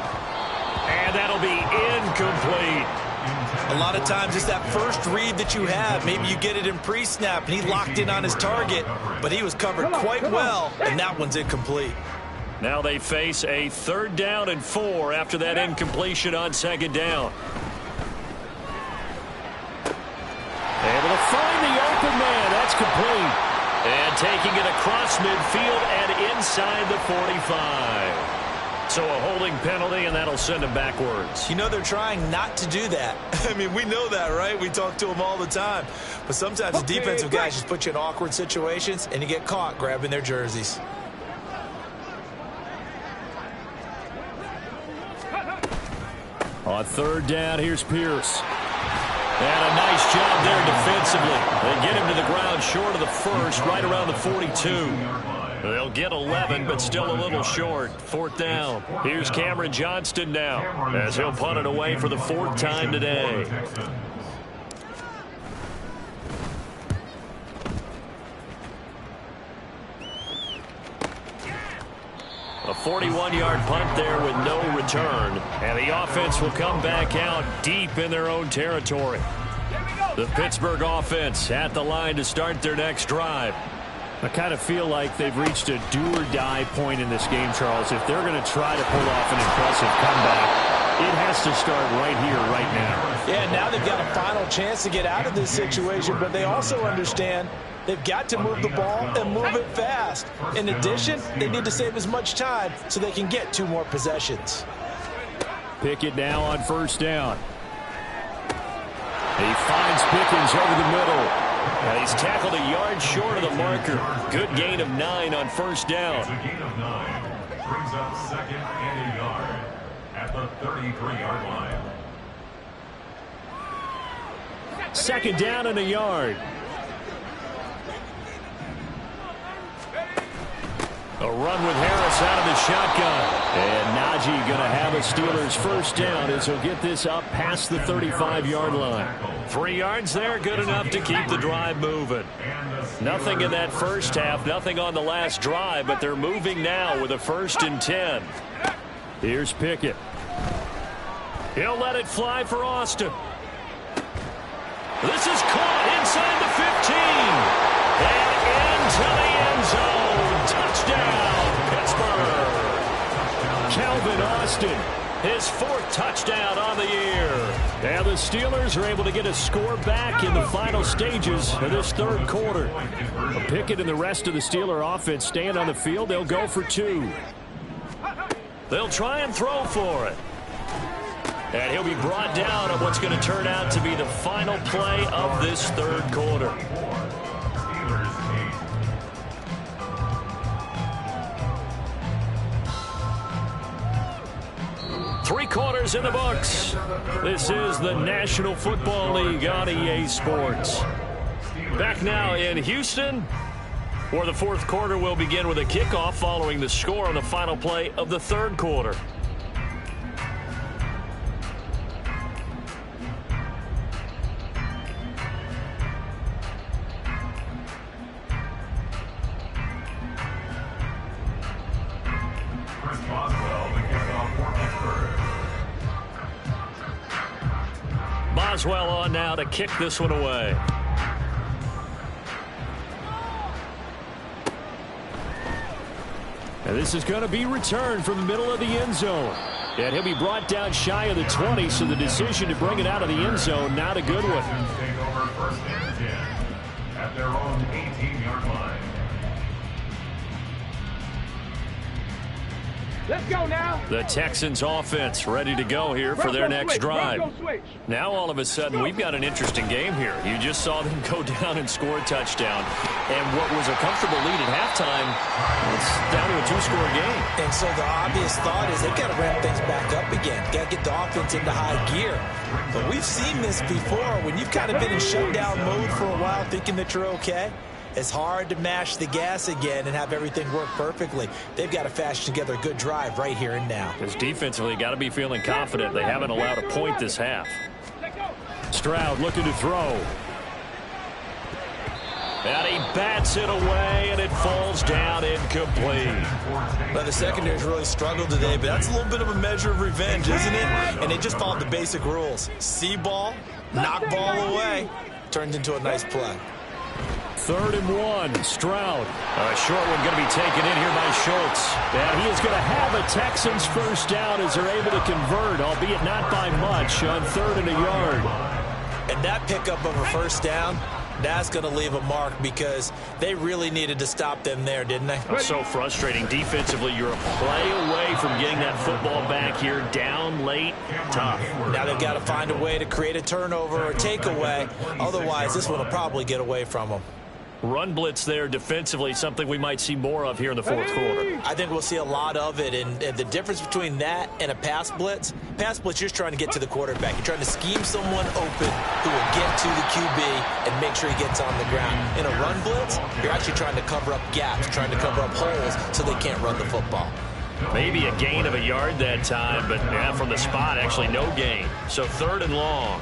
And that'll be incomplete. A lot of times it's that first read that you have. Maybe you get it in pre-snap, and he locked in on his target, but he was covered quite well, and that one's incomplete. Now they face a 3rd down and 4 after that incompletion on 2nd down. Able to find the open man. That's complete. And taking it across midfield and inside the 45. So a holding penalty, and that'll send him backwards. You know, they're trying not to do that. I mean, we know that, right? We talk to them all the time. But sometimes the defensive guys just put you in awkward situations, and you get caught grabbing their jerseys. On 3rd down, here's Pierce. And a nice job there defensively. They get him to the ground short of the first, right around the 42. They'll get 11, but still a little short. 4th down. Here's Cameron Johnston now, as he'll punt it away for the 4th time today. A 41-yard punt there with no return. And the offense will come back out deep in their own territory. The Pittsburgh offense at the line to start their next drive. I kind of feel like they've reached a do-or-die point in this game, Charles. If they're going to try to pull off an impressive comeback, it has to start right here, right now. Yeah, now they've got a final chance to get out of this situation, but they also understand they've got to move the ball and move it fast. In addition, they need to save as much time so they can get 2 more possessions. Pickett now on 1st down. He finds Pickens over the middle. And he's tackled a yard short of the marker. Good gain of 9 on 1st down. It's a gain of 9. Brings up 2nd and a yard at the 33-yard line. 2nd down and a yard. A run with Harris out of the shotgun. And Najee going to have a Steelers 1st down as he'll get this up past the 35-yard line. 3 yards there, good enough to keep the drive moving. Nothing in that first half, nothing on the last drive, but they're moving now with a 1st and 10. Here's Pickett. He'll let it fly for Austin. This is caught inside the 15. And into the end zone. Touchdown, Pittsburgh. Calvin Austin, his 4th touchdown on the year. And the Steelers are able to get a score back in the final stages of this 3rd quarter. Pickett and the rest of the Steeler offense staying on the field. They'll go for 2. They'll try and throw for it. And he'll be brought down on what's going to turn out to be the final play of this 3rd quarter. 3 quarters in the books. This is the National Football League on EA Sports. Back now in Houston, where the 4th quarter will begin with a kickoff following the score on the final play of the 3rd quarter. Boswell on now to kick this one away. And this is going to be returned from the middle of the end zone. And he'll be brought down shy of the 20, so the decision to bring it out of the end zone, not a good one. Take over 1st and 10 at their own 18-yard line. Let's go now. The Texans offense ready to go here for their next drive. Now all of a sudden we've got an interesting game here. You just saw them go down and score a touchdown. And what was a comfortable lead at halftime, it's down to a 2-score game. And so the obvious thought is they've got to ramp things back up again. Got to get the offense into high gear. But we've seen this before. When you've kind of been in shutdown mode for a while thinking that you're okay, it's hard to mash the gas again and have everything work perfectly. They've got to fashion together a good drive right here and now. Because defensively, got to be feeling confident. They haven't allowed a point this half. Stroud looking to throw. And he bats it away, and it falls down incomplete. Well, the secondary's really struggled today, but that's a little bit of a measure of revenge, isn't it? And they just followed the basic rules. See ball, knock ball away, turned into a nice play. 3rd and 1, Stroud. A short one going to be taken in here by Schultz. And he is going to have a Texans 1st down as they're able to convert, albeit not by much, on 3rd and a yard. And that pickup of a 1st down, that's going to leave a mark because they really needed to stop them there, didn't they? So frustrating. Defensively, you're a play away from getting that football back here. Down late, tough. Now they've got to find a way to create a turnover or takeaway. Otherwise, this one will probably get away from them. Run blitz there defensively, something we might see more of here in the 4th quarter. I think we'll see a lot of it, and the difference between that and a pass blitz, you're just trying to get to the quarterback. You're trying to scheme someone open who will get to the QB and make sure he gets on the ground. In a run blitz, you're actually trying to cover up gaps, trying to cover up holes so they can't run the football. Maybe a gain of a yard that time, but yeah, from the spot, actually no gain. So 3rd and long.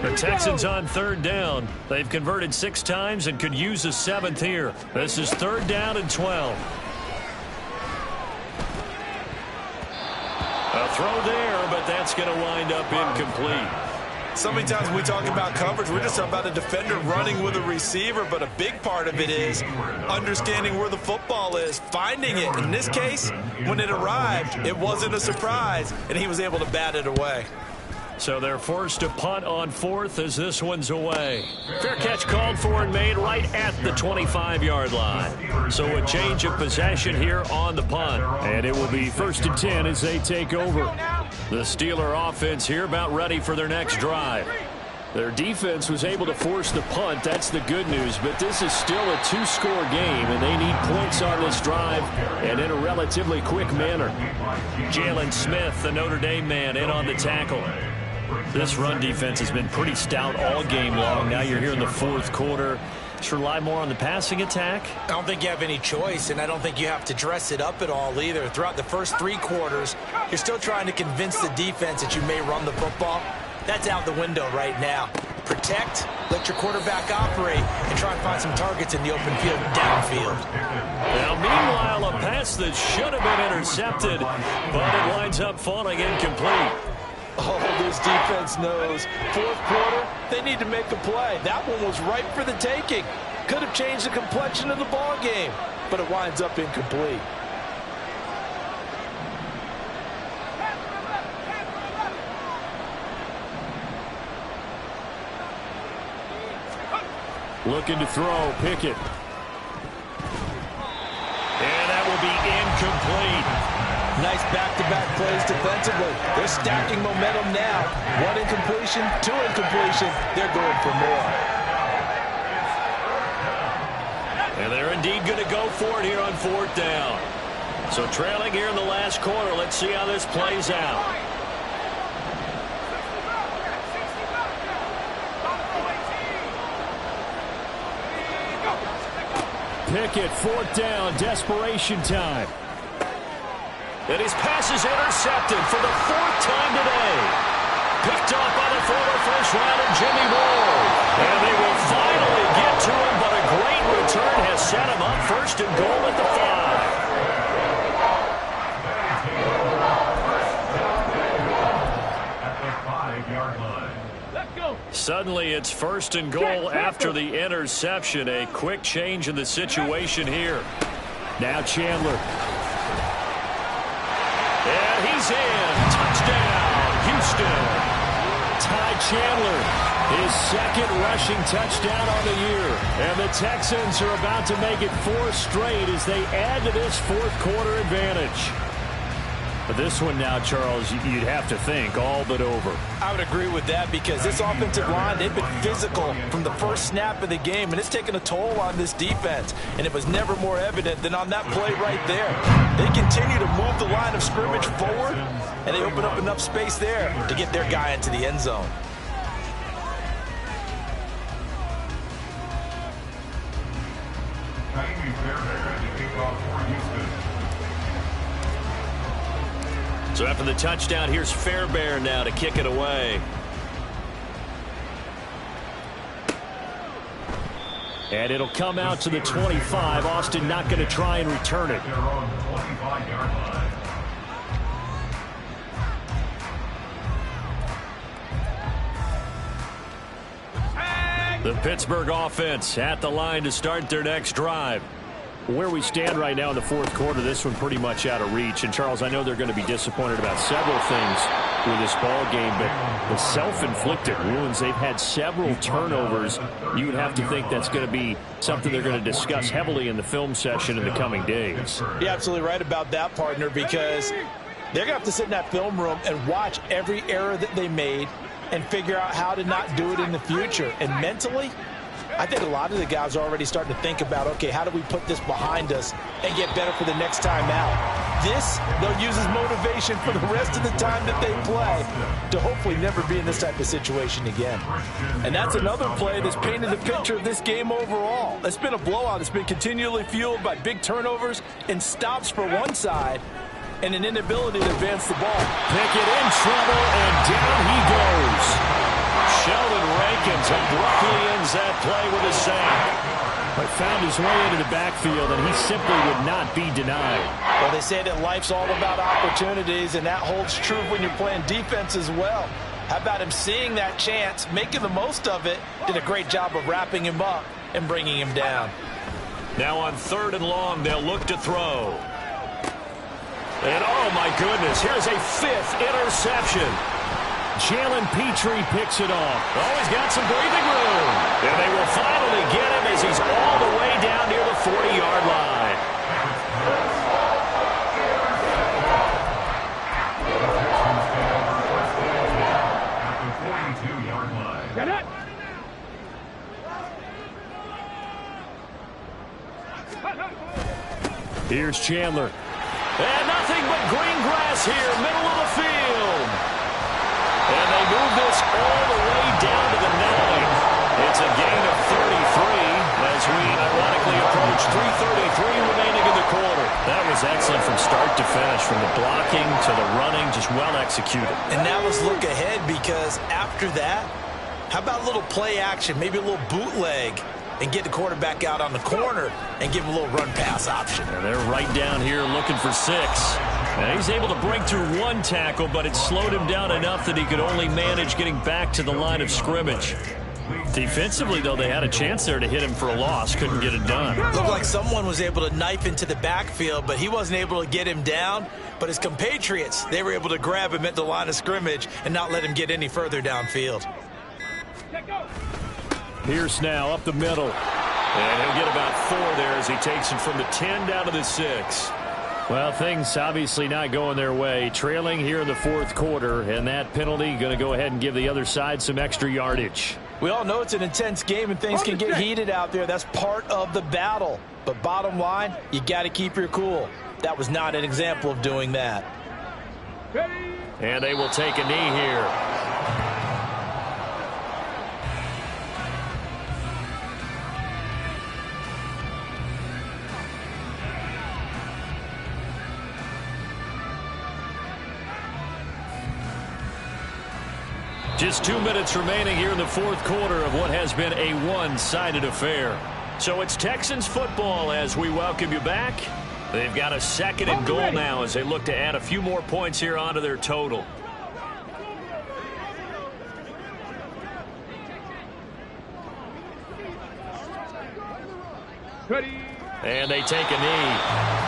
The Texans on 3rd down. They've converted 6 times and could use a 7th here. This is 3rd down and 12. A throw there, but that's going to wind up incomplete. So many times when we talk about coverage, we're just talking about a defender running with a receiver, but a big part of it is understanding where the football is, finding it. In this case, when it arrived, it wasn't a surprise, and he was able to bat it away. So they're forced to punt on 4th as this one's away. Fair catch called for and made right at the 25-yard line. So a change of possession here on the punt. And it will be 1st and 10 as they take over. The Steeler offense here about ready for their next drive. Their defense was able to force the punt. That's the good news. But this is still a 2-score game, and they need points on this drive and in a relatively quick manner. Jalen Smith, the Notre Dame man, in on the tackle. This run defense has been pretty stout all game long. Now you're here in the 4th quarter. Just rely more on the passing attack? I don't think you have any choice, and I don't think you have to dress it up at all either. Throughout the first 3 quarters, you're still trying to convince the defense that you may run the football. That's out the window right now. Protect, let your quarterback operate, and try and find some targets in the open field downfield. Now, meanwhile, a pass that should have been intercepted, but it winds up falling incomplete. Oh, this defense knows. 4th quarter, they need to make a play. That one was ripe for the taking. Could have changed the complexion of the ball game, but it winds up incomplete. Looking to throw, Pickett. And that will be incomplete. Nice back-to-back plays defensively. They're stacking momentum now. 1 incompletion, 2 incompletion. They're going for more. And they're indeed going to go for it here on 4th down. So trailing here in the last quarter. Let's see how this plays out. Pickett, 4th down, desperation time. And his pass is intercepted for the 4th time today. Picked off by the former first-rounder Jimmy Ward. And they will finally get to him, but a great return has set him up 1st and goal at the 5-yard line. Let's go. Suddenly it's 1st and goal after the interception. A quick change in the situation here. Now Chandler. And he's in. Touchdown, Houston. Ty Chandler, his 2nd rushing touchdown on the year. And the Texans are about to make it 4 straight as they add to this 4th quarter advantage. But this one now, Charles, you'd have to think all but over. I would agree with that because this offensive line, they've been physical from the first snap of the game, and it's taken a toll on this defense. And it was never more evident than on that play right there. They continue to move the line of scrimmage forward, and they open up enough space there to get their guy into the end zone. So after the touchdown, here's Fairbairn now to kick it away. And it'll come out to the 25. Austin not going to try and return it. The Pittsburgh offense at the line to start their next drive. Where we stand right now in the 4th quarter, this one pretty much out of reach. And, Charles, I know they're going to be disappointed about several things with this ball game, but the self-inflicted wounds, they've had several turnovers. You would have to think that's going to be something they're going to discuss heavily in the film session in the coming days. You're absolutely right about that, partner, because they're going to have to sit in that film room and watch every error that they made and figure out how to not do it in the future. And mentally, I think a lot of the guys are already starting to think about, okay, how do we put this behind us and get better for the next time out? This, they'll use as motivation for the rest of the time that they play to hopefully never be in this type of situation again. And that's another play that's painted the picture of this game overall. It's been a blowout. It's been continually fueled by big turnovers and stops for one side and an inability to advance the ball. Pickett in trouble, and down he goes. Sheldon Rankins abruptly ends that play with a sack. But found his way into the backfield, and he simply would not be denied. Well, they say that life's all about opportunities, and that holds true when you're playing defense as well. How about him seeing that chance, making the most of it, did a great job of wrapping him up and bringing him down. Now on 3rd and long, they'll look to throw. And oh my goodness, here's a 5th interception. Jalen Petrie picks it off. Oh, he's got some breathing room. And they will finally get him as he's all the way down near the 40-yard line. Get it. Here's Chandler. And nothing but green grass here, middle of the field. And they move this all the way down to the 9. It's a gain of 33 as 3:33 remaining in the quarter. That was excellent from start to finish, from the blocking to the running, just well executed. And now let's look ahead, because after that, how about a little play action, maybe a little bootleg, and get the quarterback out on the corner and give him a little run-pass option. And they're right down here looking for 6. Now he's able to break through 1 tackle, but it slowed him down enough that he could only manage getting back to the line of scrimmage. Defensively, though, they had a chance there to hit him for a loss. Couldn't get it done. Looked like someone was able to knife into the backfield, but he wasn't able to get him down. But his compatriots, they were able to grab him at the line of scrimmage and not let him get any further downfield. Pierce now up the middle. And he'll get about 4 there as he takes it from the 10 down to the 6. Well, things obviously not going their way. Trailing here in the 4th quarter, and that penalty going to go ahead and give the other side some extra yardage. We all know it's an intense game and things can get heated out there. That's part of the battle. But bottom line, you got to keep your cool. That was not an example of doing that. And they will take a knee here. Just 2 minutes remaining here in the 4th quarter of what has been a one-sided affair. So it's Texans football as we welcome you back. They've got a 2nd and goal now as they look to add a few more points here onto their total. And they take a knee.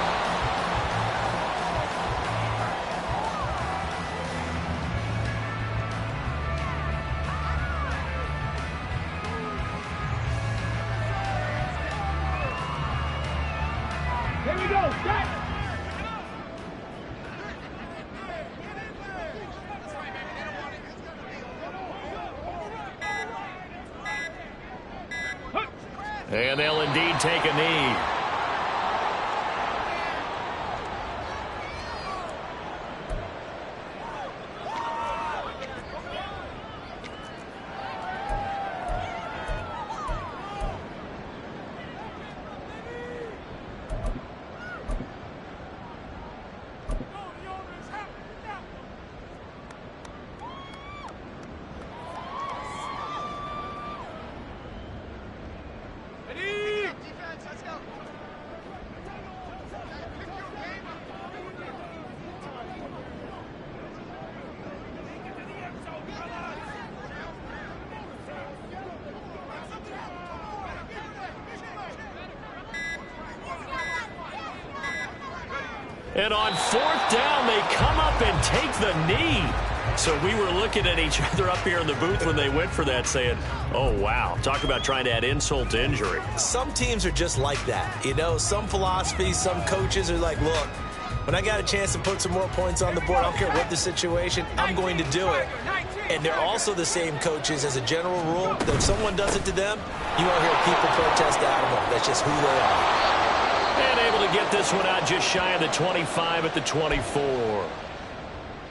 And they'll indeed take a knee. And on 4th down, they come up and take the knee. So we were looking at each other up here in the booth when they went for that saying, oh, wow. Talk about trying to add insult to injury. Some teams are just like that. You know, some philosophies, some coaches are like, look, when I got a chance to put some more points on the board, I don't care what the situation, I'm going to do it. And they're also the same coaches as a general rule that if someone does it to them, you won't hear people protest out of them. That's just who they are. And able to get this one out just shy of the 25 at the 24.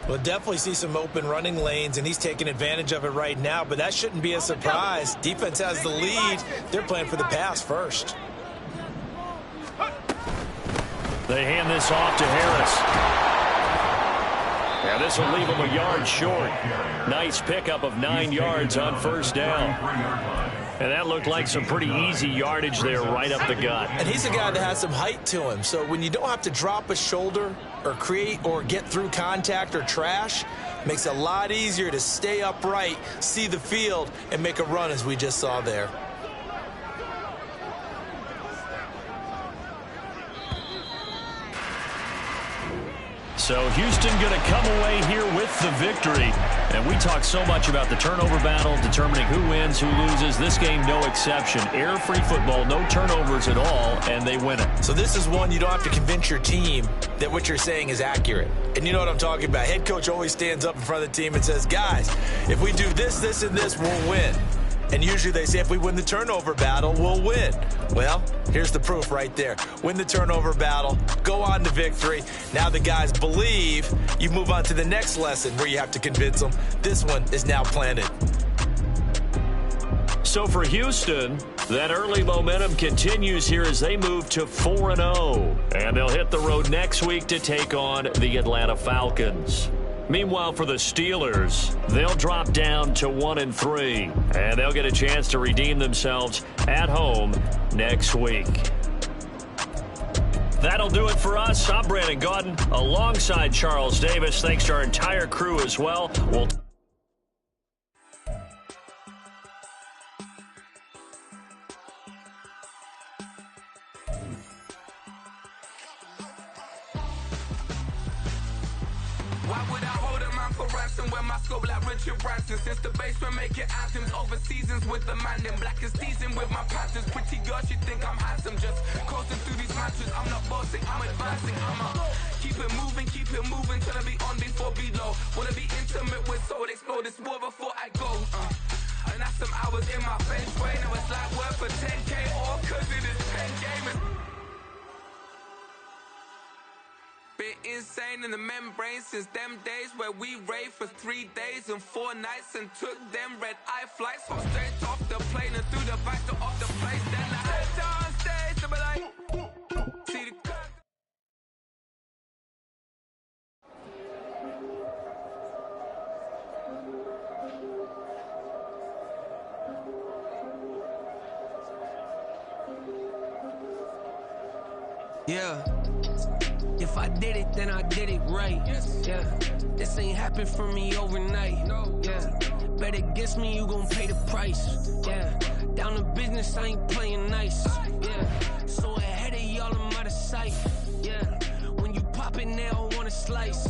We'll definitely see some open running lanes, and he's taking advantage of it right now, but that shouldn't be a surprise. Defense has the lead. They're playing for the pass first. They hand this off to Harris. Now this will leave him a yard short. Nice pickup of 9 yards on 1st down. And that looked like some pretty easy yardage there right up the gut. And he's a guy that has some height to him. So when you don't have to drop a shoulder or create or get through contact or trash, it makes it a lot easier to stay upright, see the field, and make a run as we just saw there. So Houston going to come away here with the victory. And we talk so much about the turnover battle, determining who wins, who loses. This game, no exception. Error-free football, no turnovers at all, and they win it. So this is one you don't have to convince your team that what you're saying is accurate. And you know what I'm talking about. Head coach always stands up in front of the team and says, guys, if we do this, this, and this, we'll win. And usually they say if we win the turnover battle, we'll win. Well, here's the proof right there. Win the turnover battle, go on to victory. Now the guys believe. You move on to the next lesson where you have to convince them. This one is now planted. So for Houston, that early momentum continues here as they move to 4-0. And they'll hit the road next week to take on the Atlanta Falcons. Meanwhile, for the Steelers, they'll drop down to 1-3. And they'll get a chance to redeem themselves at home next week. That'll do it for us. I'm Brandon Gaudin alongside Charles Davis. Thanks to our entire crew as well. Why would I hold a man for ransom when my scope like Richard Branson? Since the basement making anthems over seasons with the man, then black is seasoned with my patterns. Pretty girls, you think I'm handsome, just coasting through these matches. I'm not bossing, I'm advancing. Keep it moving till I be on before below. Wanna be intimate with soul, explore this war before I go. And that's some hours in my bench way. Now it's like work for 10K, all cause it is pen gaming. Been insane in the membrane since them days where we raved for 3 days and 4 nights and took them red-eye flights. So straight off the plane and through the back door of the place. Then I head on stage to be like, see the cut. Yeah. If I did it, then I did it right. Yeah. This ain't happened for me overnight. Yeah. Bet against me, you gon' pay the price. Yeah. Down to business, I ain't playing nice. Yeah. So ahead of y'all, I'm out of sight. Yeah. When you pop it, they don't wanna slice.